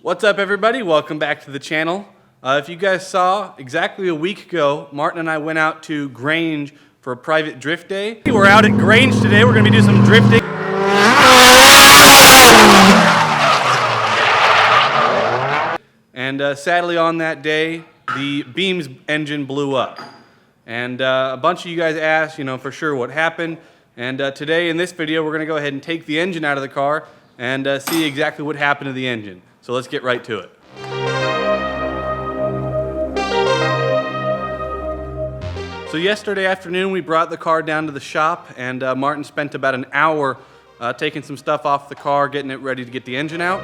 What's up, everybody? Welcome back to the channel. If you guys saw, exactly a week ago, Martin and I went out to Grange for a private drift day. We're out at Grange today. We're going to be doing some drifting. And sadly on that day, the Beams engine blew up. And a bunch of you guys asked, for sure what happened. And today in this video, we're going to go ahead and take the engine out of the car and see exactly what happened to the engine. So let's get right to it. So yesterday afternoon, we brought the car down to the shop, and Martin spent about an hour taking some stuff off the car, getting it ready to get the engine out.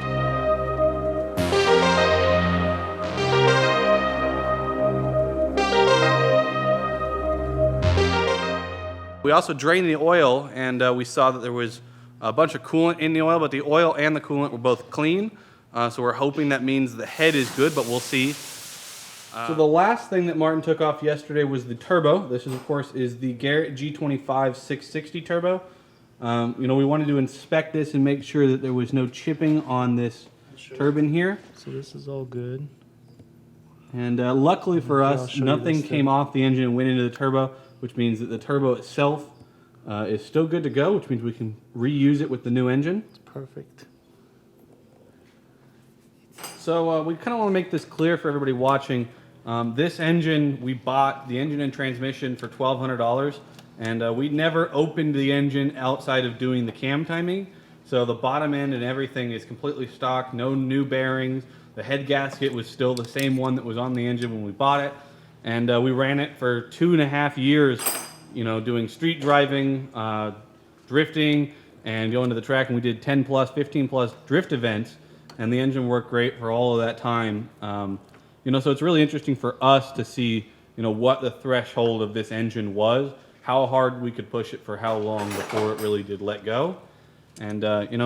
We also drained the oil, and we saw that there was a bunch of coolant in the oil, but the oil and the coolant were both clean. So we're hoping that means the head is good, but we'll see. So the last thing that Martin took off yesterday was the turbo. This is, of course, is the Garrett G25 660 turbo. We wanted to inspect this and make sure that there was no chipping on this turbine here. So this is all good. And luckily for us, nothing came off the engine and went into the turbo, which means that the turbo itself is still good to go, which means we can reuse it with the new engine. It's perfect. So we kind of want to make this clear for everybody watching. This engine, we bought the engine and transmission for $1,200, and we never opened the engine outside of doing the cam timing. So the bottom end and everything is completely stock, no new bearings. The head gasket was still the same one that was on the engine when we bought it. And we ran it for 2.5 years, doing street driving, drifting, and going to the track. And we did 10 plus, 15 plus drift events, and the engine worked great for all of that time. So it's really interesting for us to see, what the threshold of this engine was, how hard we could push it for how long before it really did let go. And,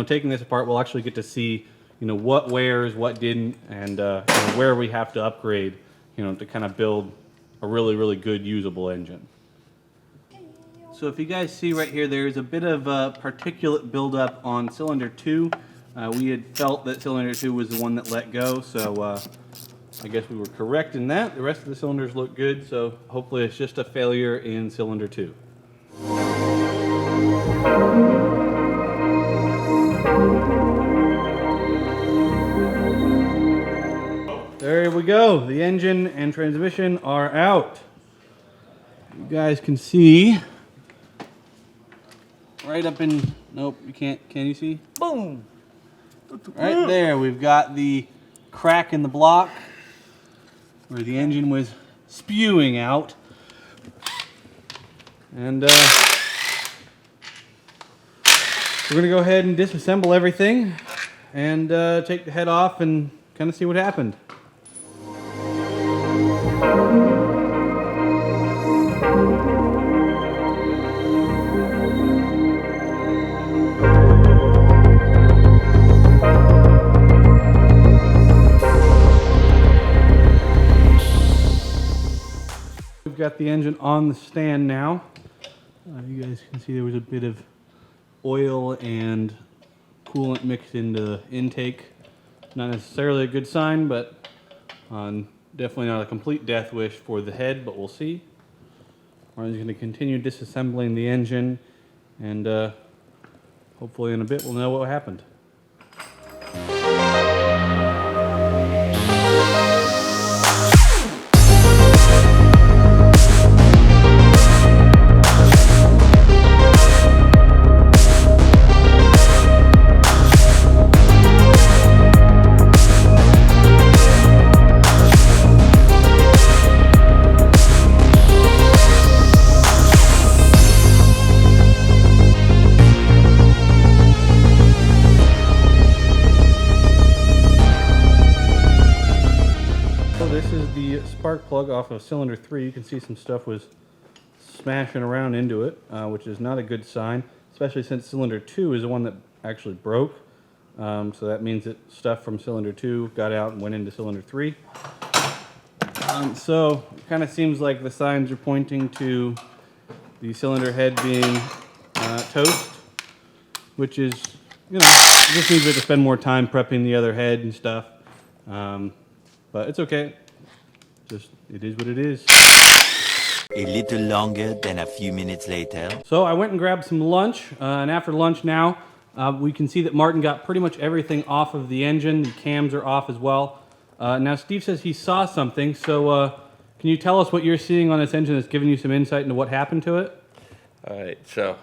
taking this apart, we'll actually get to see, what wears, what didn't, and where we have to upgrade, to kind of build a really, really good usable engine. So if you guys see right here, there's a bit of particulate buildup on cylinder 2. We had felt that cylinder 2 was the one that let go, so I guess we were correct in that. The rest of the cylinders look good, so hopefully it's just a failure in cylinder 2. There we go. The engine and transmission are out. You guys can see right up in, nope, you can't, can you see? Boom! Right there, we've got the crack in the block where the engine was spewing out. And we're going to go ahead and disassemble everything and take the head off and kind of see what happened. We've got the engine on the stand now. You guys can see there was a bit of oil and coolant mixed into the intake. Not necessarily a good sign, but definitely not a complete death wish for the head, but we'll see. Martin's going to continue disassembling the engine, and hopefully in a bit we'll know what happened. Spark plug off of cylinder 3. You can see some stuff was smashing around into it, which is not a good sign, especially since cylinder 2 is the one that actually broke. So that means that stuff from cylinder 2 got out and went into cylinder 3. So it kind of seems like the signs are pointing to the cylinder head being toast, which is, just means we have to spend more time prepping the other head and stuff. But it's okay. Just, it is what it is. A little longer than a few minutes later. So I went and grabbed some lunch, and after lunch now, we can see that Martin got pretty much everything off of the engine. The cams are off as well. Now Steve says he saw something, so can you tell us what you're seeing on this engine that's giving you some insight into what happened to it? All right, so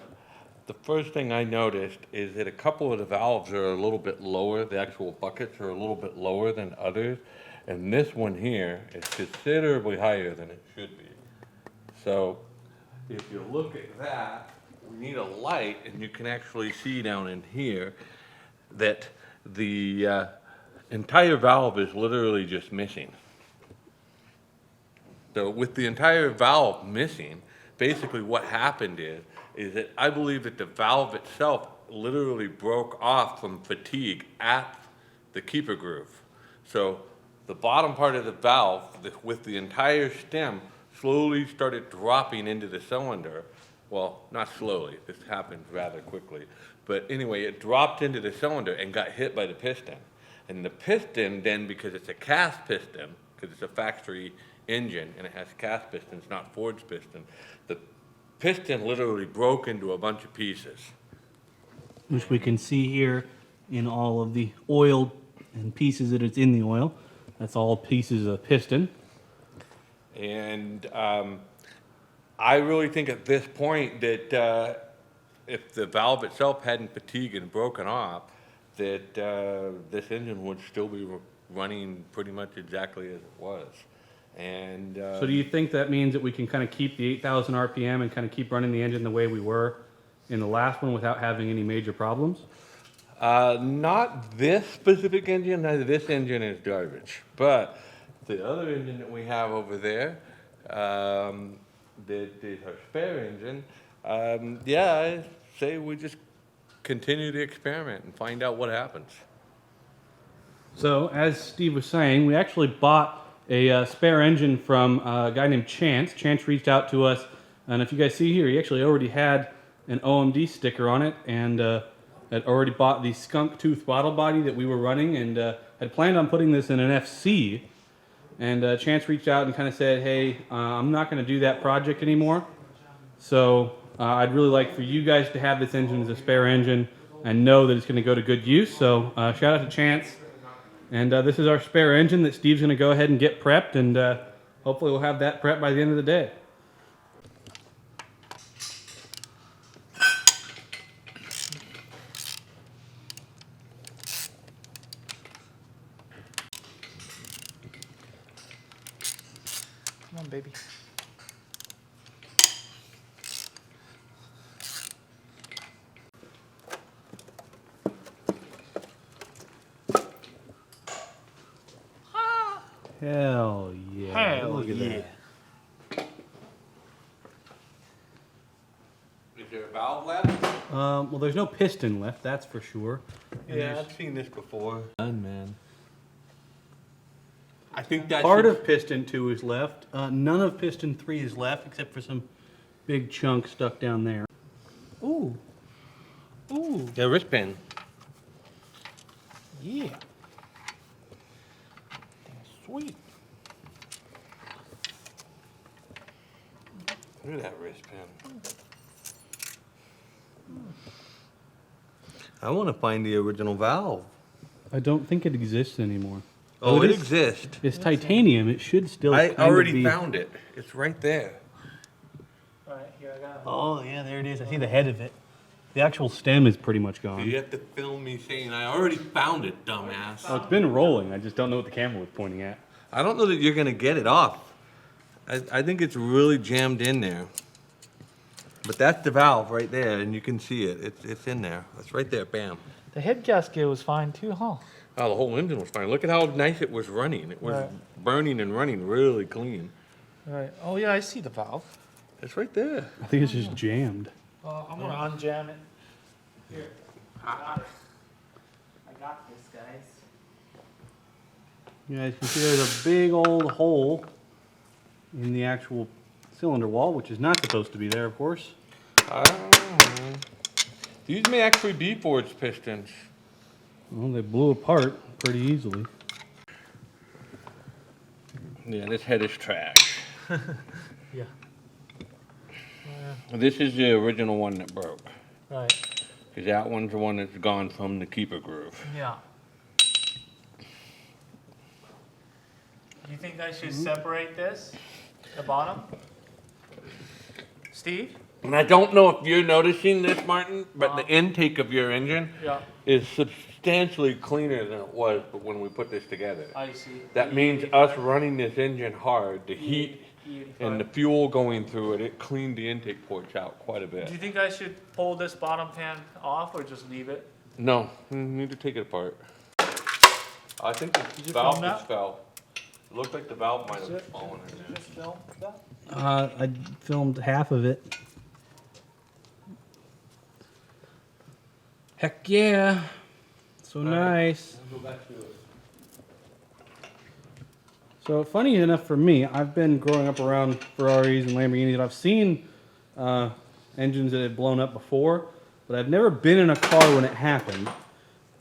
the first thing I noticed is that a couple of the valves are a little bit lower. The actual buckets are a little bit lower than others. And this one here is considerably higher than it should be. So if you look at that, we need a light, and you can actually see down in here that the entire valve is literally just missing. So with the entire valve missing, basically what happened is that I believe that the valve itself literally broke off from fatigue at the keeper groove. So the bottom part of the valve with the entire stem slowly started dropping into the cylinder. Well, not slowly, this happened rather quickly. But anyway, it dropped into the cylinder and got hit by the piston. And the piston then, because it's a cast piston, because it's a factory engine and it has cast pistons, not forged piston, the piston literally broke into a bunch of pieces. Which we can see here in all of the oil and pieces that it's in the oil. That's all pieces of piston. And I really think at this point that if the valve itself hadn't fatigued and broken off, that this engine would still be running pretty much exactly as it was. And so do you think that means that we can kind of keep the 8,000 RPM and kind of keep running the engine the way we were in the last one without having any major problems? Not this specific engine. This engine is garbage. But the other engine that we have over there, that is our spare engine, yeah, I say we just continue to experiment and find out what happens. So, as Steve was saying, we actually bought a spare engine from a guy named Chance. Chance reached out to us, and if you guys see here, he actually already had an OMD sticker on it, and had already bought the skunk tooth throttle body that we were running, and had planned on putting this in an FC. And Chance reached out and kind of said, hey, I'm not going to do that project anymore. So I'd really like for you guys to have this engine as a spare engine and know that it's going to go to good use. So shout out to Chance. And this is our spare engine that Steve's going to go ahead and get prepped. And hopefully we'll have that prepped by the end of the day. Come on, baby. Hell yeah. Hell Look at yeah. that. Is there a valve left? Well, there's no piston left, that's for sure. Yeah, I've seen this before. Man. I think that Part of piston 2 is left. None of piston 3 is left, except for some big chunks stuck down there. Ooh. Ooh. the wristband. Yeah. That's sweet. Look at that wristband. I want to find the original valve. I don't think it exists anymore. Oh, it it is- exists. It's titanium. It should still I kind of already be. found it. It's right there. All right, here I got it. Oh, yeah, there it is. I see the head of it. The actual stem is pretty much gone. You have to film me saying, I already found it, dumbass. Well, it's been rolling. I just don't know what the camera was pointing at. I don't know that you're going to get it off. I think it's really jammed in there. But that's the valve right there, and you can see it. It's in there. It's right there, bam. The head gasket was fine too, huh? Oh, the whole engine was fine. Look at how nice it was running. It was Right. burning and running really clean. All right. Oh yeah, I see the valve. It's right there. I think it's just jammed. I'm gonna unjam it. Here. I got this, guys. You guys can see there's a big old hole in the actual cylinder wall, which is not supposed to be there, of course. These may actually be forged pistons. Well, they blew apart pretty easily. Yeah, this head is trash. Yeah. This is the original one that broke. Right. Because that one's the one that's gone from the keeper groove. Yeah. Do you think I should separate this, the bottom? Steve? And I don't know if you're noticing this, Martin, but the intake of your engine Yeah. is substantially cleaner than it was when we put this together. I see. That means us running this engine hard, the heat E85. and the fuel going through it, it cleaned the intake ports out quite a bit. Do you think I should pull this bottom pan off or just leave it? No, you need to take it apart. I think the you valve film that? just fell. It looked like the valve might have fallen in there. Just film that? I filmed half of it. Heck yeah. So nice. So funny enough for me, I've been growing up around Ferraris and Lamborghinis, and I've seen engines that had blown up before, but I've never been in a car when it happened.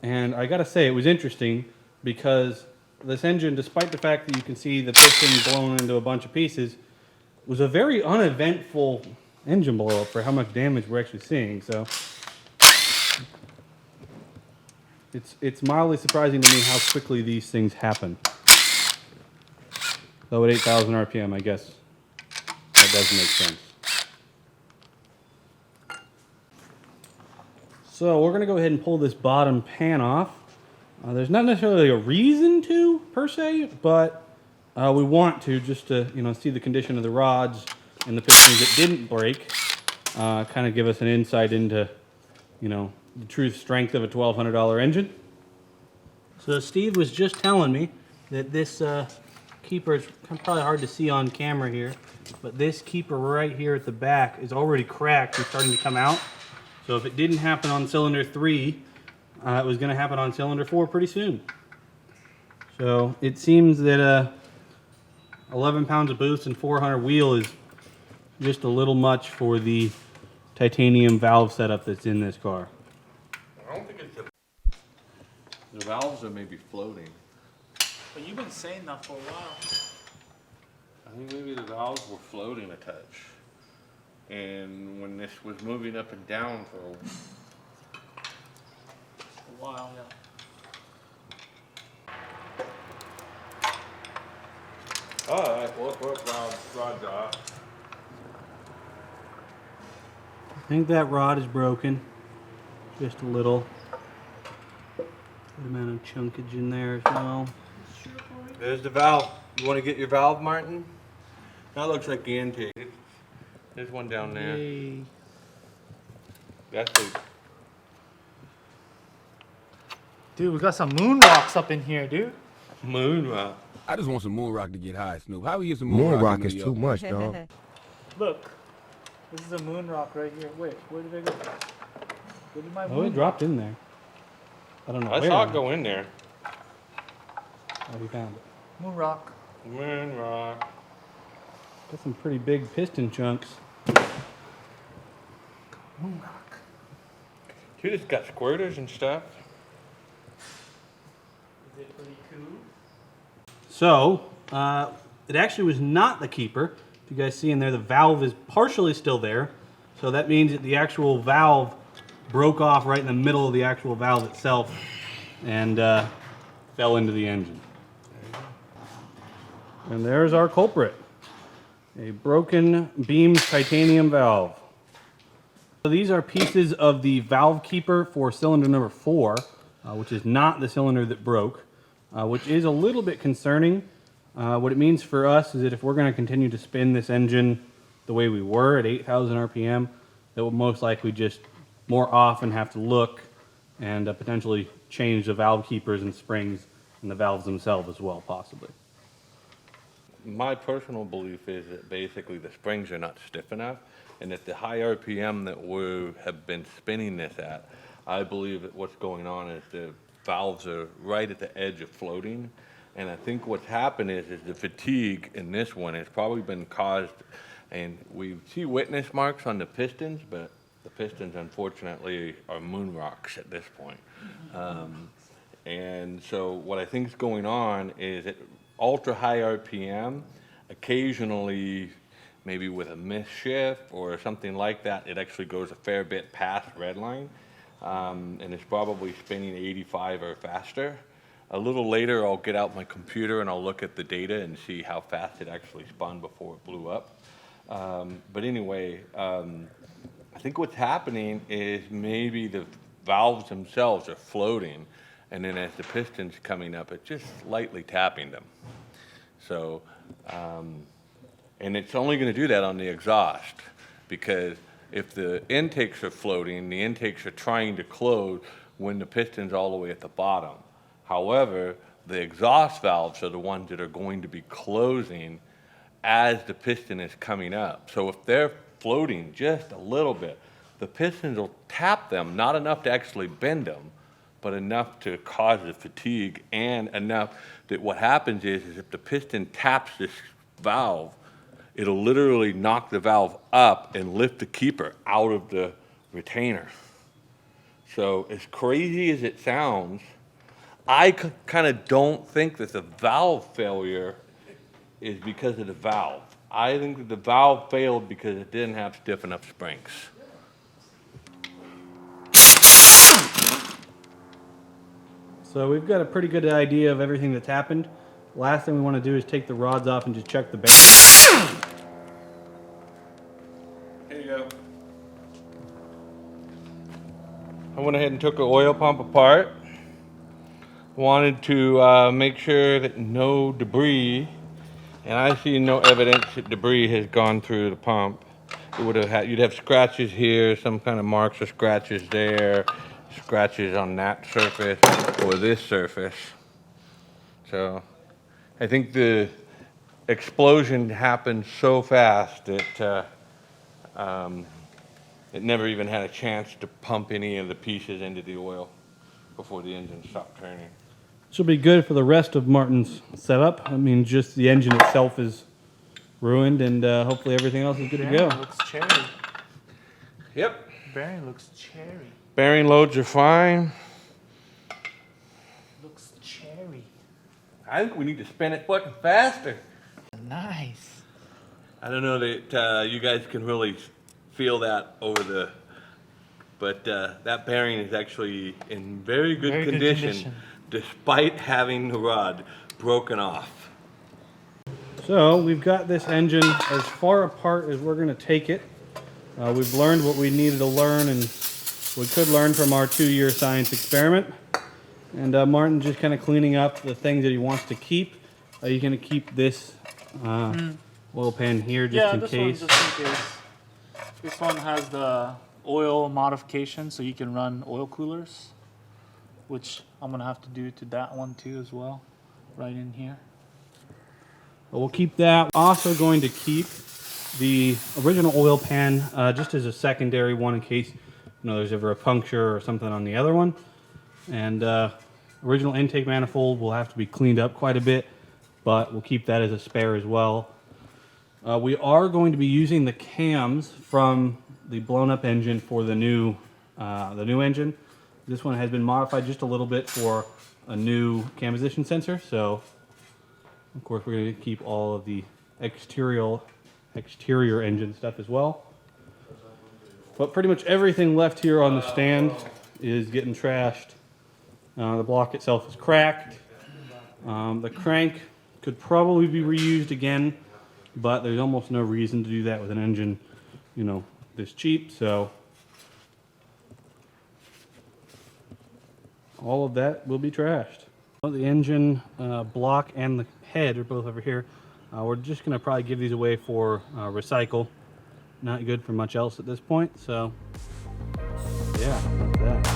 And I gotta say, it was interesting because this engine, despite the fact that you can see the piston blown into a bunch of pieces, was a very uneventful engine blow up for how much damage we're actually seeing. So it's mildly surprising to me how quickly these things happen. Though at 8,000 RPM, I guess that does make sense. So we're going to go ahead and pull this bottom pan off. There's not necessarily a reason to, per se, but we want to just to see the condition of the rods and the pistons that didn't break. Kind of give us an insight into the true strength of a $1,200 engine. So Steve was just telling me that this keeper is probably hard to see on camera here, but this keeper right here at the back is already cracked and starting to come out. So if it didn't happen on cylinder 3, it was going to happen on cylinder 4 pretty soon. So it seems that 11 pounds of boost and 400 wheel is just a little much for the titanium valve setup that's in this car. I don't think it's the valves are maybe floating. But you've been saying that for a while. I think maybe the valves were floating a touch. And when this was moving up and down for A while, yeah. Alright, well, rod's off. I think that rod is broken. Just a little. Good amount of chunkage in there as well. There's the valve. You want to get your valve, Martin? That looks like the intake. There's one down there. Yay. That's the... Dude, we got some moon rocks up in here, dude. moon rock. I just want some moon rock to get high, Snoop. How we get some Moon rock rock in is New too York? much, dog. Look, this is a moon rock right here. Wait, where did I go? Where did my Oh, moon it dropped in there. I don't know I where. saw it go in there. Oh, we found it. Moon rock. Moon rock. Got some pretty big piston chunks. Moon rock. Dude, it's got squirters and stuff. Is it pretty cool? So, it actually was not the keeper. If you guys see in there, the valve is partially still there. So that means that the actual valve broke off right in the middle of the actual valve itself and fell into the engine. And there's our culprit. A broken beamed titanium valve. So these are pieces of the valve keeper for cylinder number 4, which is not the cylinder that broke, which is a little bit concerning. What it means for us is that if we're going to continue to spin this engine the way we were at 8,000 RPM, that we'll most likely just more often have to look and potentially change the valve keepers and springs and the valves themselves as well, possibly. My personal belief is that basically the springs are not stiff enough, and at the high RPM that we have been spinning this at, I believe that what's going on is the valves are right at the edge of floating, and I think what's happened is the fatigue in this one has probably been caused, and we see witness marks on the pistons, but the pistons unfortunately are moon rocks at this point. And so what I think is going on is that ultra high RPM, occasionally maybe with a misshift or something like that, it actually goes a fair bit past redline, and it's probably spinning 85 or faster. A little later, I'll get out my computer and I'll look at the data and see how fast it actually spun before it blew up. But anyway, I think what's happening is maybe the valves themselves are floating, and then as the piston's coming up, it's just lightly tapping them. So, and it's only going to do that on the exhaust, because if the intakes are floating, the intakes are trying to close when the piston's all the way at the bottom. However, the exhaust valves are the ones that are going to be closing as the piston is coming up. So if they're floating just a little bit, the pistons will tap them, not enough to actually bend them, but enough to cause the fatigue, and enough that what happens is if the piston taps this valve, it'll literally knock the valve up and lift the keeper out of the retainer. So as crazy as it sounds, I kind of don't think that the valve failure is because of the valve. I think that the valve failed because it didn't have stiff enough springs. So we've got a pretty good idea of everything that's happened. Last thing we want to do is take the rods off and just check the bearings. Here you go. I went ahead and took the oil pump apart. Wanted to make sure that no debris, and I see no evidence that debris has gone through the pump. It would have had, you'd have scratches here, some kind of marks or scratches there, scratches on that surface or this surface. So I think the explosion happened so fast that it never even had a chance to pump any of the pieces into the oil before the engine stopped turning. This will be good for the rest of Martin's setup. I mean, just the engine itself is ruined, and hopefully everything else is good to go. Looks cherry. Yep. Bearing looks cherry. Bearing loads are fine. Looks cherry. I think we need to spin it fucking faster. Nice. I don't know that you guys can really feel that over the, but that bearing is actually in very good condition, despite having the rod broken off. So we've got this engine as far apart as we're going to take it. We've learned what we needed to learn, and we could learn from our 2-year science experiment. And Martin's just kind of cleaning up the things that he wants to keep. Are you going to keep this oil pan here just in case? Yeah, this one just in case. This one has the oil modification, so you can run oil coolers, which I'm going to have to do to that one too as well, right in here. But we'll keep that. Also going to keep the original oil pan just as a secondary one in case there's ever a puncture or something on the other one. And original intake manifold will have to be cleaned up quite a bit, but we'll keep that as a spare as well. We are going to be using the cams from the blown up engine for the new engine. This one has been modified just a little bit for a new cam position sensor. So of course we're going to keep all of the exterior engine stuff as well. But pretty much everything left here on the stand is getting trashed. The block itself is cracked. The crank could probably be reused again, but there's almost no reason to do that with an engine, this cheap. So all of that will be trashed. The engine block and the head are both over here. We're just going to probably give these away for recycle. Not good for much else at this point. So yeah, that's that.